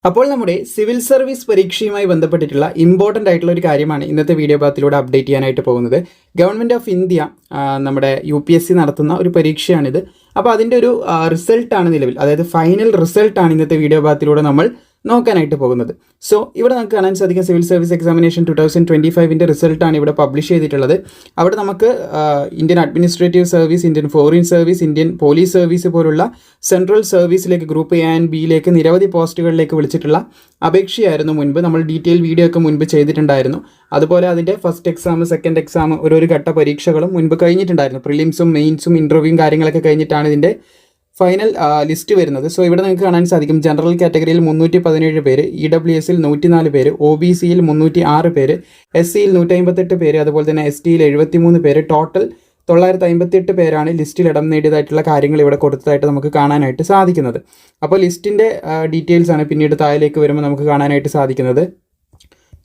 അപ്പോൾ നമ്മുടെ civil service പരീക്ഷയുമായി ബന്ധപ്പെട്ടിട്ടുള്ള ഇമ്പോർട്ടൻ്റ് ആയിട്ടുള്ള ഒരു കാര്യമാണ് ഇന്നത്തെ വീഡിയോ ഭാഗത്തിലൂടെ അപ്ഡേറ്റ് ചെയ്യാനായിട്ട് പോകുന്നത്. ഗവൺമെൻറ് ഓഫ് ഇന്ത്യ നമ്മുടെ UPSC നടത്തുന്ന ഒരു പരീക്ഷയാണിത്. അപ്പോൾ അതിൻ്റെ ഒരു റിസൾട്ടാണ് നിലവിൽ, അതായത് ഫൈനൽ റിസൾട്ടാണ് ഇന്നത്തെ വീഡിയോ ഭാഗത്തിലൂടെ നമ്മൾ നോക്കാനായിട്ട് പോകുന്നത്. സോ ഇവിടെ നമുക്ക് കാണാൻ സാധിക്കും സിവിൽ സർവീസ് എക്സാമിനേഷൻ 2025 റിസൾട്ടാണ് ഇവിടെ പബ്ലിഷ് ചെയ്തിട്ടുള്ളത്. അവിടെ നമുക്ക് Indian administrative service, Indian foreign service, Indian police service പോലുള്ള സെൻട്രൽ സർവീസിലേക്ക് ഗ്രൂപ്പ് A ആൻഡ് Bയിലേക്ക് നിരവധി പോസ്റ്റുകളിലേക്ക് വിളിച്ചിട്ടുള്ള അപേക്ഷയായിരുന്നു മുൻപ്. നമ്മൾ ഡീറ്റെയിൽ വീഡിയോ ഒക്കെ മുൻപ് ചെയ്തിട്ടുണ്ടായിരുന്നു. അതുപോലെ അതിൻ്റെ ഫസ്റ്റ് എക്സാം, സെക്കൻഡ് എക്സാം, ഒരു ഘട്ട പരീക്ഷകളും മുൻപ് കഴിഞ്ഞിട്ടുണ്ടായിരുന്നു. പ്രിലിംസും മെയിൻസും ഇൻ്റർവ്യൂവും കാര്യങ്ങളൊക്കെ കഴിഞ്ഞിട്ടാണ് ഇതിൻ്റെ ഫൈനൽ ലിസ്റ്റ് വരുന്നത്. സോ ഇവിടെ നിങ്ങൾക്ക് കാണാൻ സാധിക്കും ജനറൽ കാറ്റഗറിയിൽ 317 പേര്, EWSൽ 104 പേര്, OBCയിൽ 306 പേര്, SCയിൽ 158 പേര്, അതുപോലെ തന്നെ STയിൽ 73 പേര്, ടോട്ടൽ 958 പേരാണ് ലിസ്റ്റിൽ ഇടം നേടിയതായിട്ടുള്ള കാര്യങ്ങൾ ഇവിടെ കൊടുത്തതായിട്ട് നമുക്ക് കാണാനായിട്ട് സാധിക്കുന്നത്. അപ്പോൾ ലിസ്റ്റിൻ്റെ ഡീറ്റെയിൽസ് ആണ് പിന്നീട് താഴേക്ക് വരുമ്പോൾ നമുക്ക് കാണാനായിട്ട് സാധിക്കുന്നത്.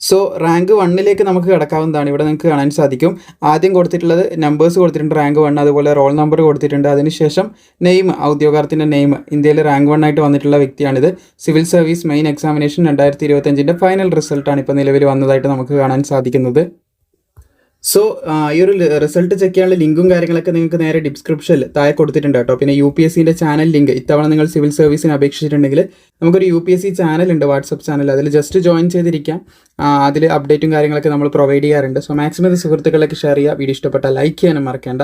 സോ റാങ്ക് 1ലേക്ക് നമുക്ക് കിടക്കാവുന്നതാണ്. ഇവിടെ നിങ്ങൾക്ക് കാണാൻ സാധിക്കും ആദ്യം കൊടുത്തിട്ടുള്ളത് നമ്പേഴ്സ് കൊടുത്തിട്ടുണ്ട്, റാങ്ക് 1, അതുപോലെ റോൾ നമ്പർ കൊടുത്തിട്ടുണ്ട്. അതിനുശേഷം നെയിം, ഔദ്യോഗാർത്ഥിൻ്റെ നെയിം, ഇന്ത്യയിൽ റാങ്ക് 1 ആയിട്ട് വന്നിട്ടുള്ള വ്യക്തിയാണിത്. Civil service main examination 2025 final റിസൾട്ടാണ് ഇപ്പോൾ നിലവിൽ വന്നതായിട്ട് നമുക്ക് കാണാൻ സാധിക്കുന്നത്. സോ ഈ ഒരു റിസൾട്ട് ചെക്ക് ചെയ്യാനുള്ള ലിങ്കും കാര്യങ്ങളൊക്കെ നിങ്ങൾക്ക് നേരെ ഡിസ്ക്രിപ്ഷനിൽ താഴെ കൊടുത്തിട്ടുണ്ട് കേട്ടോ. പിന്നെ UPSCൻ്റെ ചാനൽ ലിങ്ക്, ഇത്തവണ നിങ്ങൾ സിവിൽ സർവീസിന് അപേക്ഷിച്ചിട്ടുണ്ടെങ്കിൽ നമുക്കൊരു UPSC ചാനലുണ്ട്, വാട്സപ്പ് ചാനൽ. അതിൽ ജസ്റ്റ് ജോയിൻ ചെയ്തിരിക്കാം. അതിൽ അപ്ഡേറ്റും കാര്യങ്ങളൊക്കെ നമ്മൾ പ്രൊവൈഡ് ചെയ്യാറുണ്ട്. സോ മാക്സിമം സുഹൃത്തുക്കളിലേക്ക് ഷെയർ ചെയ്യുക. വീഡിയോ ഇഷ്ടപ്പെട്ടാൽ ലൈക്ക് ചെയ്യാനും മറക്കേണ്ട.